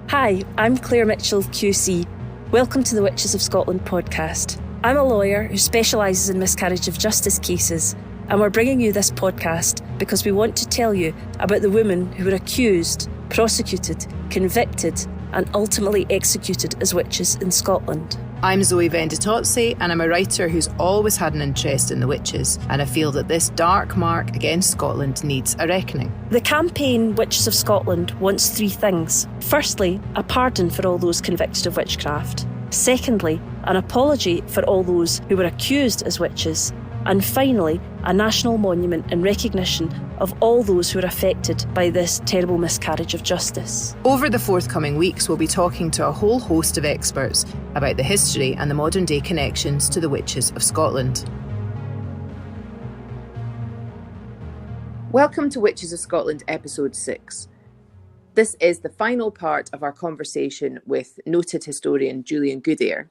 Hi, I'm Claire Mitchell, QC. Welcome to the Witches of Scotland podcast. I'm a lawyer who specialises in miscarriage of justice cases, and we're bringing you this podcast because we want to tell you about the women who were accused, prosecuted, convicted, and ultimately executed as witches in Scotland. I'm Zoe Venditozzi, and I'm a writer who's always had an interest in the witches, and I feel that this dark mark against Scotland needs a reckoning. The campaign Witches of Scotland wants three things. Firstly, a pardon for all those convicted of witchcraft. Secondly, an apology for all those who were accused as witches. And finally, a national monument in recognition of all those who are affected by this terrible miscarriage of justice. Over the forthcoming weeks, we'll be talking to a whole host of experts about the history and the modern day connections to the Witches of Scotland. Welcome to Witches of Scotland episode 6. This is the final part of our conversation with noted historian Julian Goodare.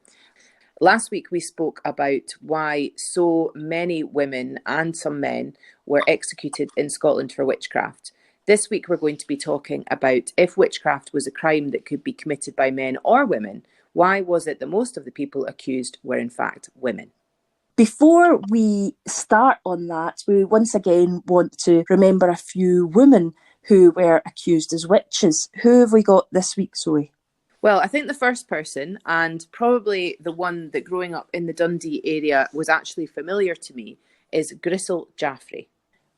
Last week we spoke about why so many women and some men were executed in Scotland for witchcraft. This week we're going to be talking about if witchcraft was a crime that could be committed by men or women, why was it that most of the people accused were in fact women? Before we start on that, we once again want to remember a few women who were accused as witches. Who have we got this week, Zoe? Well, I think the first person, and probably the one that growing up in the Dundee area was actually familiar to me, is Grissell Jaffray.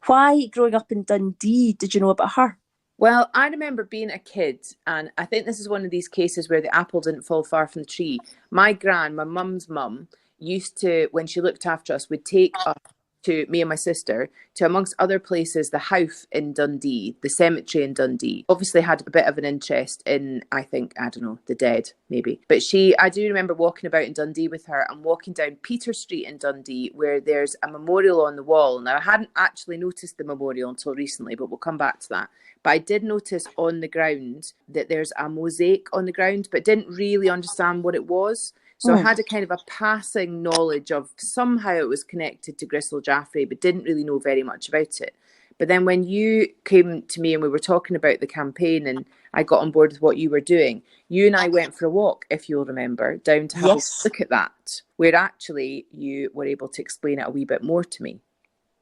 Why, growing up in Dundee, did you know about her? Well, I remember being a kid, and I think this is one of these cases where the apple didn't fall far from the tree. My mum's mum, used to, when she looked after us, would take us, to me and my sister, to amongst other places, the Howth in Dundee, the cemetery in Dundee. Obviously had a bit of an interest in, the dead, maybe. But I do remember walking about in Dundee with her and walking down Peter Street in Dundee where there's a memorial on the wall. Now, I hadn't actually noticed the memorial until recently, but we'll come back to that. But I did notice on the ground that there's a mosaic on the ground, but didn't really understand what it was. So I had a kind of a passing knowledge of somehow it was connected to Grissell Jaffray, but didn't really know very much about it. But then when you came to me and we were talking about the campaign and I got on board with what you were doing, you and I went for a walk, if you'll remember, down to have a look at that, where actually you were able to explain it a wee bit more to me.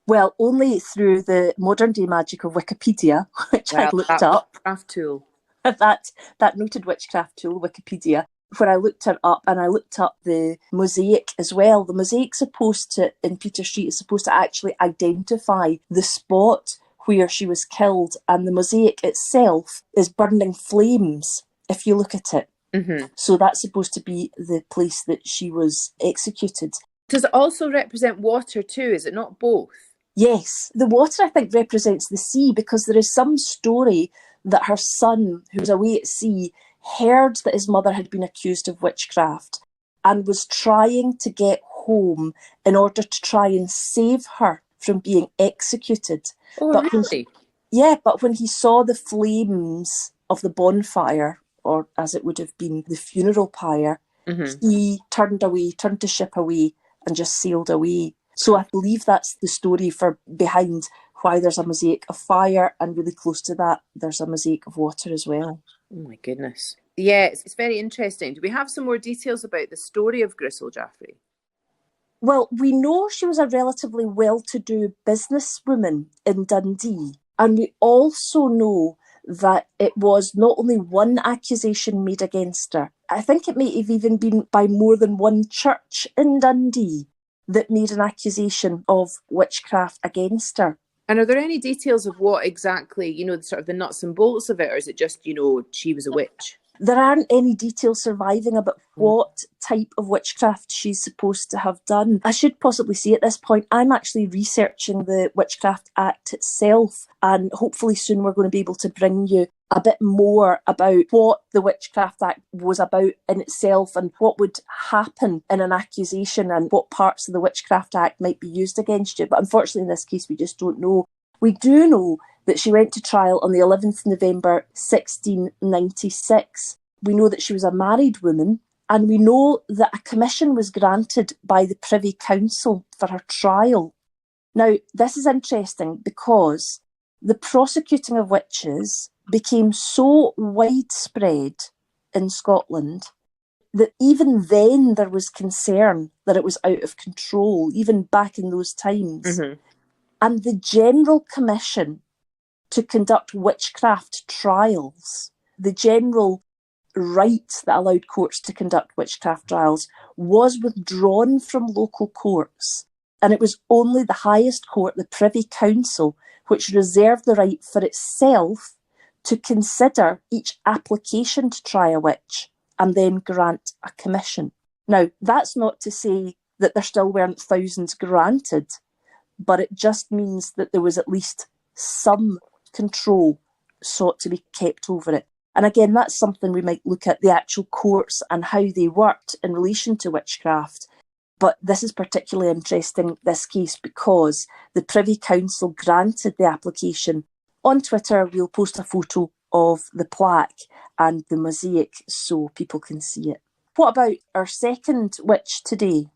Well, only through the modern day magic of Wikipedia, which I looked up. Witchcraft tool. That noted witchcraft tool, Wikipedia, where I looked it up, and I looked up the mosaic as well. The mosaic in Peter Street is supposed to actually identify the spot where she was killed, and the mosaic itself is burning flames if you look at it. Mm-hmm. So that's supposed to be the place that she was executed. Does it also represent water too? Is it not both? Yes, the water I think represents the sea, because there is some story that her son, who was away at sea, heard that his mother had been accused of witchcraft and was trying to get home in order to try and save her from being executed. Oh, but really? But when he saw the flames of the bonfire, or as it would have been the funeral pyre, he turned to ship away and just sailed away. So I believe that's the story behind why there's a mosaic of fire, and really close to that there's a mosaic of water as well. Oh my goodness. Yeah, it's very interesting. Do we have some more details about the story of Grissell Jaffray? Well, we know she was a relatively well-to-do businesswoman in Dundee, and we also know that it was not only one accusation made against her. I think it may have even been by more than one church in Dundee that made an accusation of witchcraft against her. And are there any details of what exactly, sort of the nuts and bolts of it, or is it just, she was a witch? There aren't any details surviving about what type of witchcraft she's supposed to have done. I should possibly say at this point, I'm actually researching the Witchcraft Act itself, and hopefully soon we're going to be able to bring you a bit more about what the Witchcraft Act was about in itself and what would happen in an accusation and what parts of the Witchcraft Act might be used against you. But unfortunately in this case we just don't know. We do know that she went to trial on the 11th November 1696. We know that she was a married woman, and we know that a commission was granted by the Privy Council for her trial. Now, this is interesting because the prosecuting of witches became so widespread in Scotland, that even then there was concern that it was out of control, even back in those times. Mm-hmm. And the General Commission to conduct witchcraft trials, the general right that allowed courts to conduct witchcraft trials, was withdrawn from local courts. And it was only the highest court, the Privy Council, which reserved the right for itself to consider each application to try a witch and then grant a commission. Now, that's not to say that there still weren't thousands granted, but it just means that there was at least some control sought to be kept over it. And again, that's something we might look at, the actual courts and how they worked in relation to witchcraft. But this is particularly interesting, this case, because the Privy Council granted the application. On Twitter, we'll post a photo of the plaque and the mosaic so people can see it. What about our second witch today?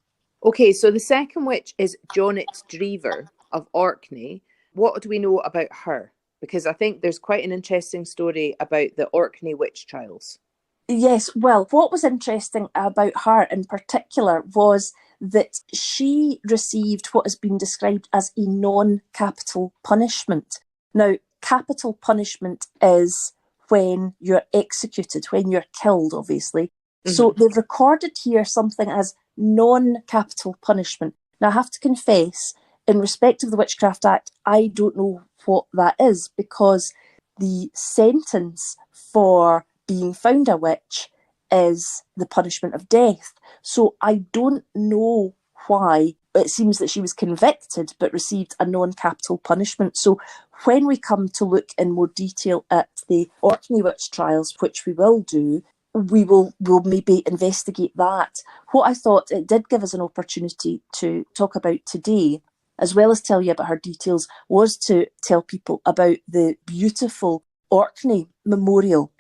Okay, so the second witch is Jonet Drever of Orkney. What do we know about her? Because I think there's quite an interesting story about the Orkney witch trials. Yes, well, what was interesting about her in particular was that she received what has been described as a non-capital punishment. Now, capital punishment is when you're executed, when you're killed, obviously. Mm-hmm. So they've recorded here something as non-capital punishment. Now, I have to confess, in respect of the Witchcraft Act, I don't know what that is, because the sentence for being found a witch is the punishment of death. So I don't know why it seems that she was convicted but received a non-capital punishment. So when we come to look in more detail at the Orkney witch trials, which we will do, we'll maybe investigate that. What I thought it did give us an opportunity to talk about today, as well as tell you about her details, was to tell people about the beautiful Orkney memorial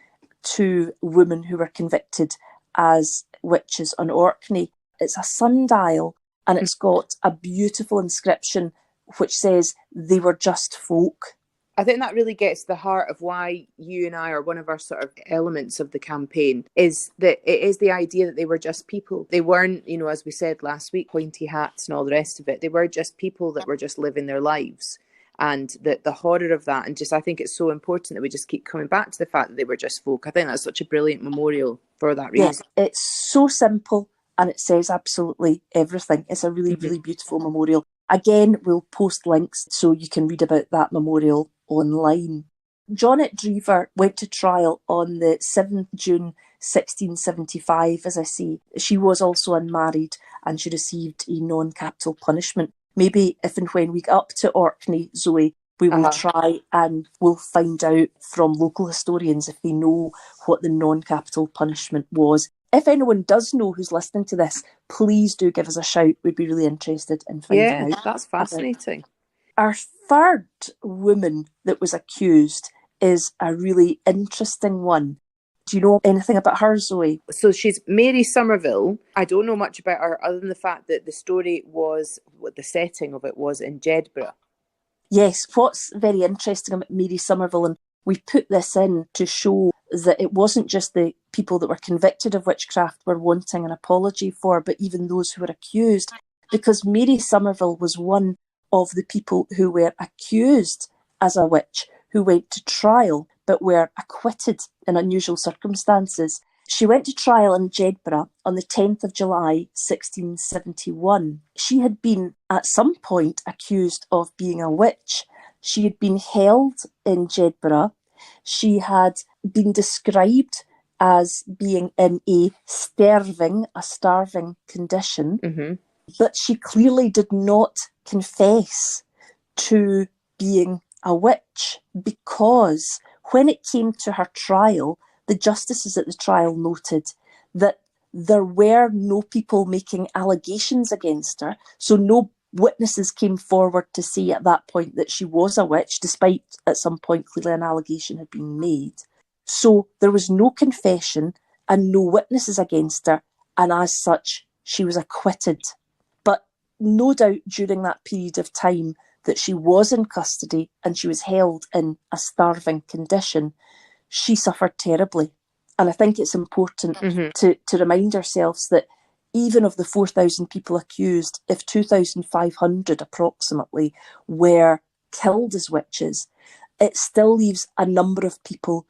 to women who were convicted as witches on Orkney. It's a sundial and it's got a beautiful inscription which says they were just folk. I think that really gets to the heart of why you and I are one of our sort of elements of the campaign, is that it is the idea that they were just people. They weren't, as we said last week, pointy hats and all the rest of it. They were just people that were just living their lives. And the horror of that, and just I think it's so important that we just keep coming back to the fact that they were just folk. I think that's such a brilliant memorial for that reason. Yeah, it's so simple and it says absolutely everything. It's a really, really beautiful memorial. Again, we'll post links so you can read about that memorial online. Jonet Drever went to trial on the 7th June 1675, as I say. She was also unmarried and she received a non-capital punishment. Maybe if and when we get up to Orkney, Zoe, we will try and we'll find out from local historians if they know what the non-capital punishment was. If anyone does know who's listening to this, please do give us a shout. We'd be really interested in finding out. Yeah, that's fascinating. Our third woman that was accused is a really interesting one. Do you know anything about her, Zoe? So she's Mary Somerville. I don't know much about her other than the fact that the story was, what the setting of it was in Jedburgh. Yes, what's very interesting about Mary Somerville, and we put this in to show that it wasn't just the people that were convicted of witchcraft were wanting an apology for, but even those who were accused, because Mary Somerville was one of the people who were accused as a witch, who went to trial but were acquitted in unusual circumstances. She went to trial in Jedburgh on the 10th of July 1671. She had been at some point accused of being a witch. She had been held in Jedburgh. She had been described as being in a starving condition, but she clearly did not confess to being a witch, because when it came to her trial, the justices at the trial noted that there were no people making allegations against her, so no witnesses came forward to say at that point that she was a witch, despite at some point clearly an allegation had been made. So there was no confession and no witnesses against her, and as such, she was acquitted. But no doubt during that period of time that she was in custody and she was held in a starving condition, she suffered terribly. And I think it's important to remind ourselves that even of the 4,000 people accused, if 2,500 approximately were killed as witches, it still leaves a number of people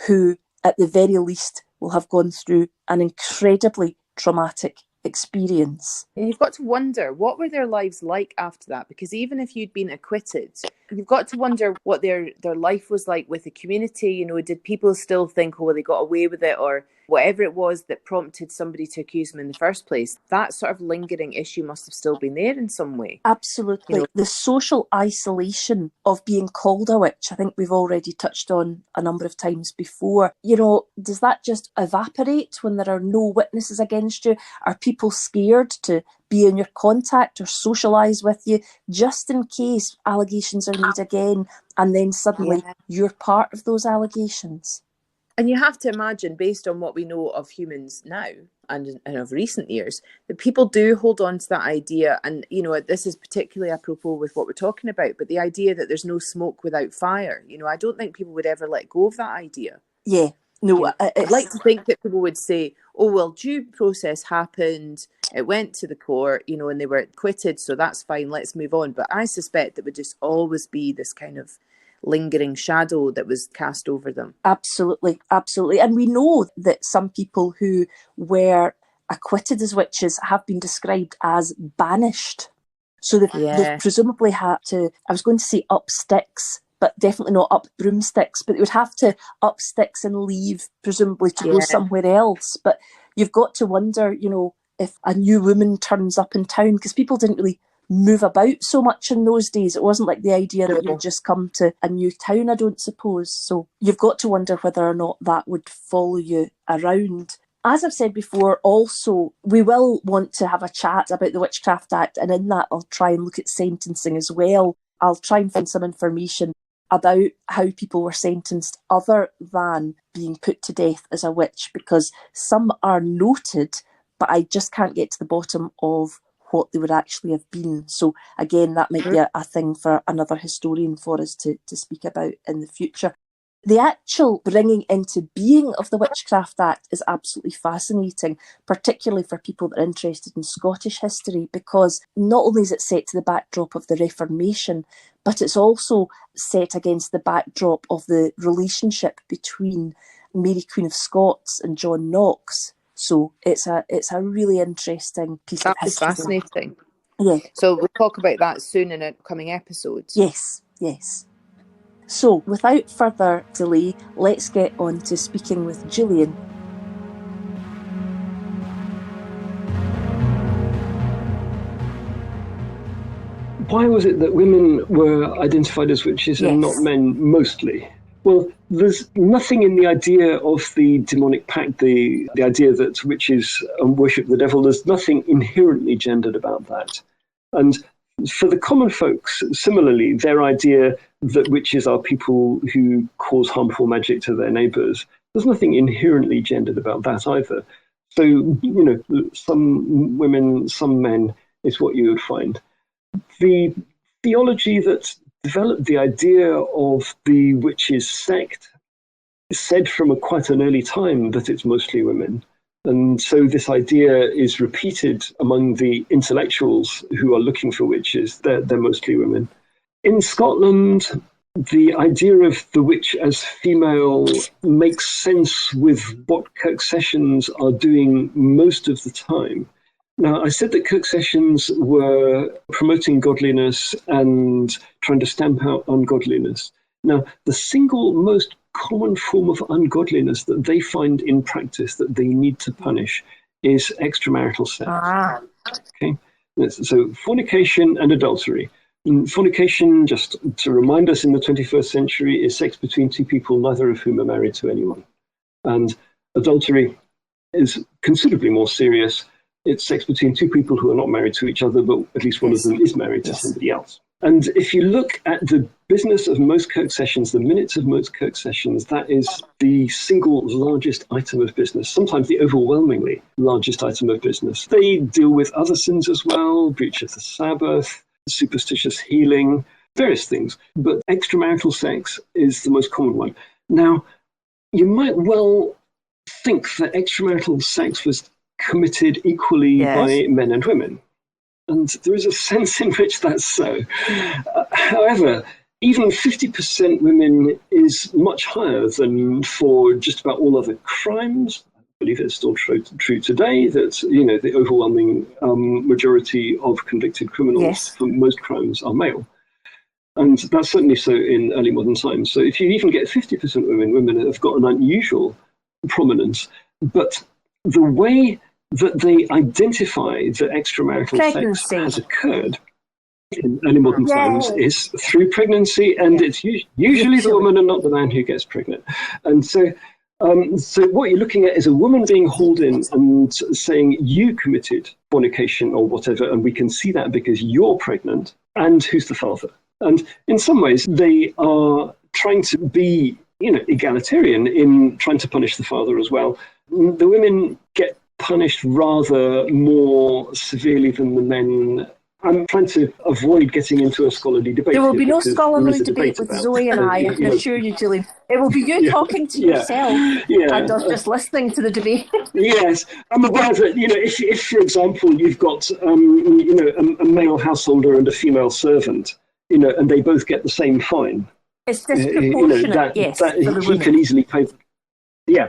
who, at the very least, will have gone through an incredibly traumatic experience. You've got to wonder, what were their lives like after that? Because even if you'd been acquitted, you've got to wonder what their life was like with the community. You know, did people still think, oh, well, they got away with it, or whatever it was that prompted somebody to accuse them in the first place? That sort of lingering issue must have still been there in some way. Absolutely. You know, the social isolation of being called a witch, I think we've already touched on a number of times before. You know, does that just evaporate when there are no witnesses against you? Are people scared to be in your contact or socialise with you just in case allegations are made again, and then suddenly you're part of those allegations? And you have to imagine, based on what we know of humans now and of recent years, that people do hold on to that idea. And, you know, this is particularly apropos with what we're talking about, but the idea that there's no smoke without fire. You know, I don't think people would ever let go of that idea. Yeah. No, you know, I'd like to think that people would say, oh, well, due process happened, it went to the court, you know, and they were acquitted, so that's fine, let's move on. But I suspect there would just always be this kind of lingering shadow that was cast over them. Absolutely, absolutely. And we know that some people who were acquitted as witches have been described as banished. So they've presumably had to, I was going to say up sticks, but definitely not up broomsticks, but they would have to up sticks and leave, presumably to go somewhere else. But you've got to wonder, you know, if a new woman turns up in town, because people didn't really move about so much in those days. It wasn't like the idea that you'd just come to a new town, I don't suppose. So you've got to wonder whether or not that would follow you around. As I've said before, also, we will want to have a chat about the Witchcraft Act, and in that I'll try and look at sentencing as well. I'll try and find some information about how people were sentenced other than being put to death as a witch, because some are noted, but I just can't get to the bottom of what they would actually have been. So again, that might be a thing for another historian for us to speak about in the future. The actual bringing into being of the Witchcraft Act is absolutely fascinating, particularly for people that are interested in Scottish history, because not only is it set to the backdrop of the Reformation, but it's also set against the backdrop of the relationship between Mary Queen of Scots and John Knox. So it's a really interesting piece of history. That's fascinating. Yeah. So we'll talk about that soon in upcoming episodes. Yes, yes. So without further delay, let's get on to speaking with Julian. Why was it that women were identified as witches and not men mostly? Well, there's nothing in the idea of the demonic pact, the idea that witches worship the devil, there's nothing inherently gendered about that. And for the common folks, similarly, their idea that witches are people who cause harmful magic to their neighbours, there's nothing inherently gendered about that either. So, you know, some women, some men is what you would find. The theology that developed the idea of the witches' sect said from quite an early time that it's mostly women. And so this idea is repeated among the intellectuals who are looking for witches. They're mostly women. In Scotland, the idea of the witch as female makes sense with what Kirk sessions are doing most of the time. Now, I said that Kirk sessions were promoting godliness and trying to stamp out ungodliness. Now, the single most common form of ungodliness that they find in practice that they need to punish is extramarital sex. Okay, so fornication and adultery. Fornication, just to remind us, in the 21st century, is sex between two people, neither of whom are married to anyone. And adultery is considerably more serious. It's sex between two people who are not married to each other, but at least one of them is married to somebody else. And if you look at the business of most Kirk sessions, the minutes of most Kirk sessions, that is the single largest item of business, sometimes the overwhelmingly largest item of business. They deal with other sins as well, breach of the Sabbath, superstitious healing, various things. But extramarital sex is the most common one. Now, you might well think that extramarital sex was committed equally by men and women. And there is a sense in which that's so. However, even 50% women is much higher than for just about all other crimes. I believe it's still true today that, you know, the overwhelming majority of convicted criminals for most crimes are male. And that's certainly so in early modern times. So if you even get 50% women have got an unusual prominence. But the way that they identify that extramarital sex has occurred in early modern times is through pregnancy, and it's usually the woman and not the man who gets pregnant. And so what you're looking at is a woman being hauled in and saying, you committed fornication or whatever, and we can see that because you're pregnant, and who's the father? And in some ways, they are trying to be, you know, egalitarian in trying to punish the father as well. The women get punished rather more severely than the men. I'm trying to avoid getting into a scholarly debate. There will be no scholarly debate with Zoe and I can assure you, Julian. It will be you talking to yourself and us just listening to the debate. Yes, I'm aware that, you know, if for example, you've got, you know, a male householder and a female servant, you know, and they both get the same fine. It's disproportionate, he can easily pay.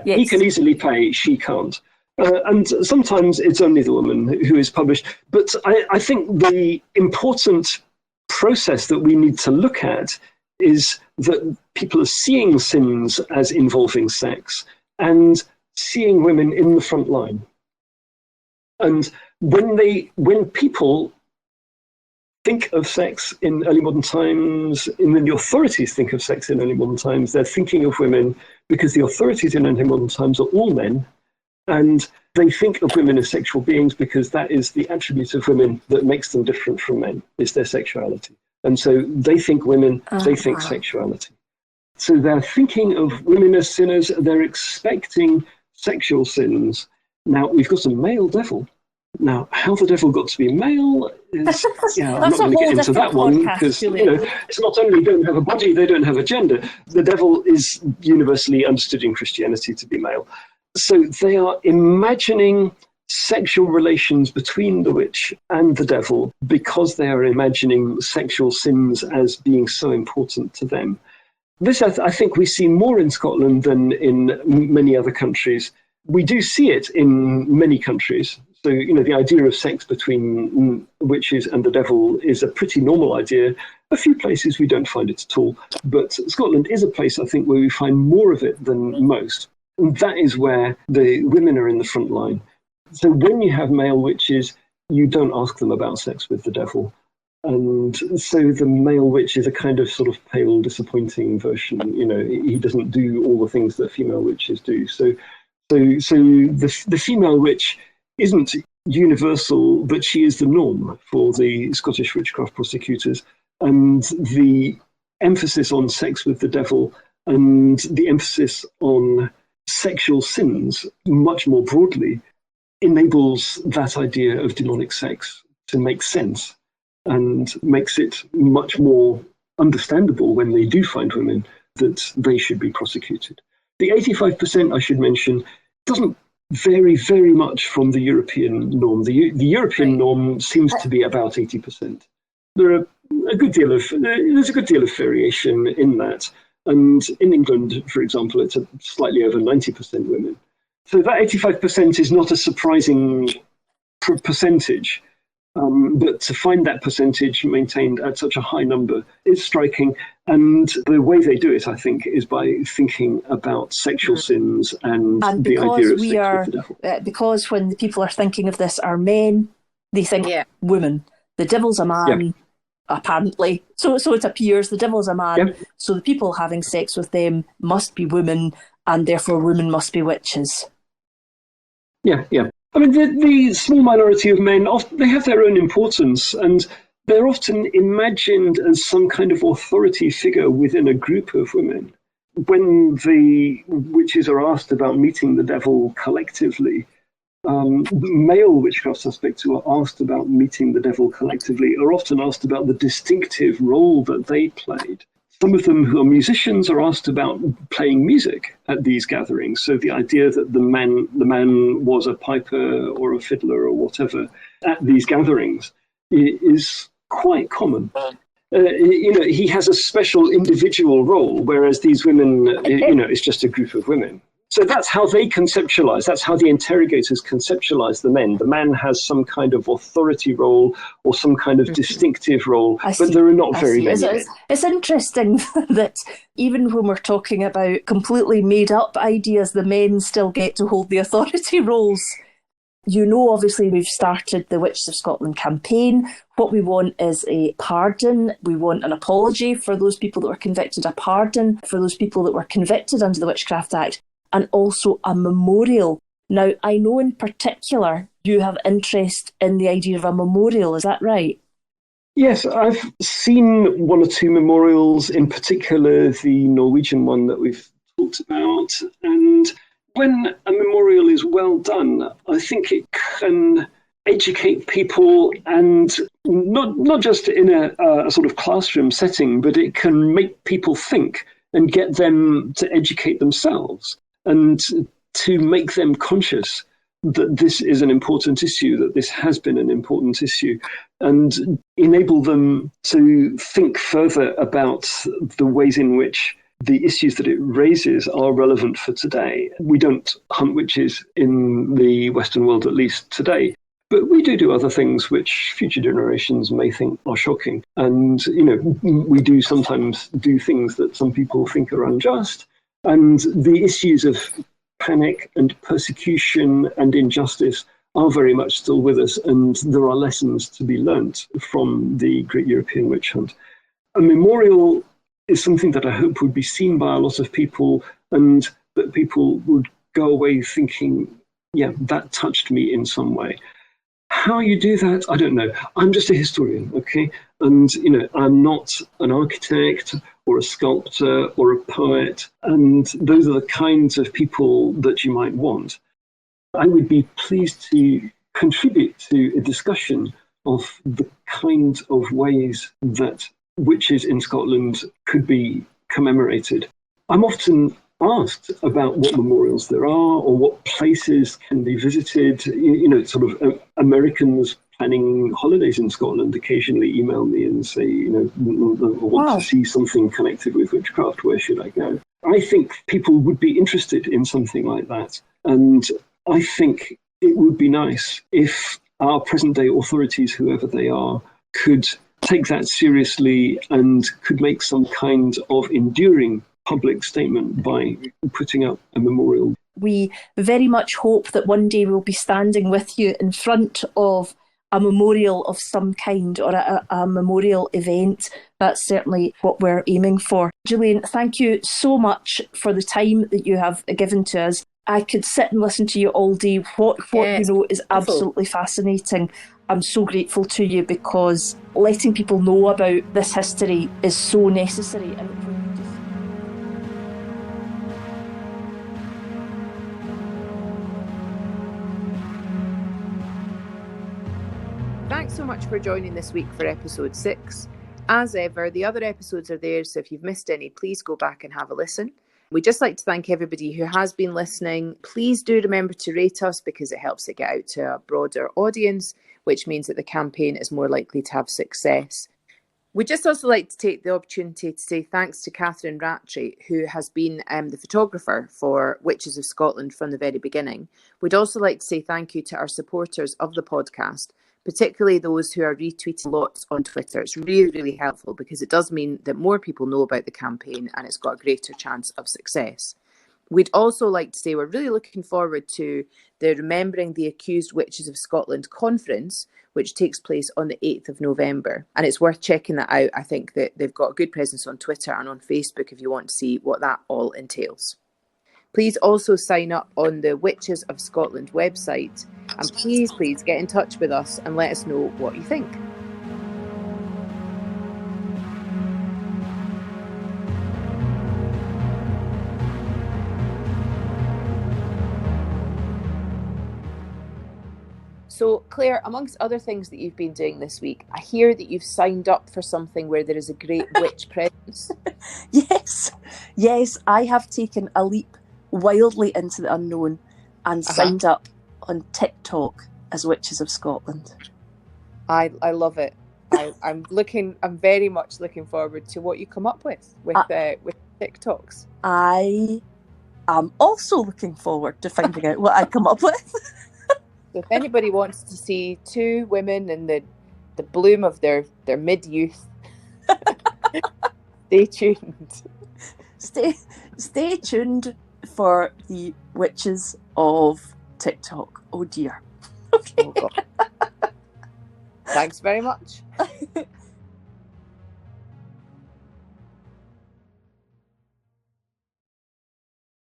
He can easily pay, she can't. And sometimes it's only the woman who is punished. But I think the important process that we need to look at is that people are seeing sins as involving sex and seeing women in the front line. And when people think of sex in early modern times, and when the authorities think of sex in early modern times, they're thinking of women because the authorities in early modern times are all men, and they think of women as sexual beings because that is the attribute of women that makes them different from men, is their sexuality. And so they think women, they think sexuality. So they're thinking of women as sinners, they're expecting sexual sins. Now, we've got a male devil. Now, how the devil got to be male is, I'm not going to get into that one because, you know, it's not only don't have a body, they don't have a gender. The devil is universally understood in Christianity to be male. So they are imagining sexual relations between the witch and the devil because they are imagining sexual sins as being so important to them. This, I think, we see more in Scotland than in many other countries. We do see it in many countries. So, you know, the idea of sex between witches and the devil is a pretty normal idea. A few places we don't find it at all. But Scotland is a place, I think, where we find more of it than most. And that is where the women are in the front line. So when you have male witches, you don't ask them about sex with the devil. And so the male witch is a kind of sort of pale, disappointing version. You know, he doesn't do all the things that female witches do. So the female witch isn't universal, but she is the norm for the Scottish witchcraft prosecutors. And the emphasis on sex with the devil and the emphasis on sexual sins much more broadly enables that idea of demonic sex to make sense and makes it much more understandable when they do find women that they should be prosecuted. The 85%, I should mention, doesn't vary very much from the European norm. The European norm seems to be about 80%. There's a good deal of variation in that. And in England, for example, it's slightly over 90% women. So that 85% is not a surprising percentage. But to find that percentage maintained at such a high number is striking. And the way they do it, I think, is by thinking about sexual sins and the idea of sex with the devil. Because when the people are thinking of this are men, they think women. The devil's a man, apparently. So it appears the devil's a man. So the people having sex with them must be women, and therefore women must be witches. Yeah. I mean, the small minority of men, they have their own importance, and they're often imagined as some kind of authority figure within a group of women. When the witches are asked about meeting the devil collectively, male witchcraft suspects who are asked about meeting the devil collectively are often asked about the distinctive role that they played. some of them who are musicians are asked about playing music at these gatherings. So the idea that the man was a piper or a fiddler or whatever at these gatherings is quite common. He has a special individual role, whereas these women, it's just a group of women. So that's how they conceptualize. That's how the interrogators conceptualize the men. The man has some kind of authority role or some kind of distinctive role, but there are not very many men. It's interesting that even when we're talking about completely made up ideas, the men still get to hold the authority roles. Obviously, we've started the Witches of Scotland campaign. What we want is a pardon. We want an apology for those people that were convicted, a pardon for those people that were convicted under the Witchcraft Act, and also a memorial. Now, I know in particular you have interest in the idea of a memorial. Is that right? Yes, I've seen one or two memorials, in particular the Norwegian one that we've talked about. And when a memorial is well done, I think it can educate people, and not just in a sort of classroom setting, but it can make people think and get them to educate themselves and to make them conscious that this is an important issue, that this has been an important issue, and enable them to think further about the ways in which the issues that it raises are relevant for today. We don't hunt witches in the Western world, at least today, but we do other things which future generations may think are shocking. And, we do sometimes do things that some people think are unjust. And the issues of panic and persecution and injustice are very much still with us, and there are lessons to be learnt from the Great European Witch Hunt. A memorial is something that I hope would be seen by a lot of people, and that people would go away thinking, yeah, that touched me in some way. How you do that, I don't know. I'm just a historian, okay? And, I'm not an architect or a sculptor or a poet, and those are the kinds of people that you might want. I would be pleased to contribute to a discussion of the kind of ways that witches in Scotland could be commemorated. I'm often asked about what memorials there are or what places can be visited. Americans planning holidays in Scotland occasionally email me and say, I want to see something connected with witchcraft. Where should I go? I think people would be interested in something like that. And I think it would be nice if our present day authorities, whoever they are, could take that seriously and could make some kind of enduring public statement by putting up a memorial. We very much hope that one day we'll be standing with you in front of a memorial of some kind, or a memorial event. That's certainly what we're aiming for. Julian, thank you so much for the time that you have given to us. I could sit and listen to you all day. What is absolutely fascinating. I'm so grateful to you, because letting people know about this history is so necessary. Thanks so much for joining this week for episode 6. As ever, the other episodes are there, so if you've missed any, please go back and have a listen. We'd just like to thank everybody who has been listening. Please do remember to rate us, because it helps it get out to a broader audience, which means that the campaign is more likely to have success. We'd just also like to take the opportunity to say thanks to Catherine Rattray, who has been the photographer for Witches of Scotland from the very beginning. We'd also like to say thank you to our supporters of the podcast, particularly those who are retweeting lots on Twitter. It's really, really helpful, because it does mean that more people know about the campaign and it's got a greater chance of success. We'd also like to say we're really looking forward to the Remembering the Accused Witches of Scotland conference, which takes place on the 8th of November. And it's worth checking that out. I think that they've got a good presence on Twitter and on Facebook if you want to see what that all entails. Please also sign up on the Witches of Scotland website, and please get in touch with us and let us know what you think. So, Claire, amongst other things that you've been doing this week, I hear that you've signed up for something where there is a great witch presence. Yes, I have taken a leap wildly into the unknown and signed up on TikTok as Witches of Scotland. I love it. I'm very much looking forward to what you come up with TikToks. I am also looking forward to finding out what I come up with. So if anybody wants to see two women in the bloom of their mid-youth, stay tuned. Stay tuned for the Witches of TikTok. Oh dear. Oh God. Thanks very much.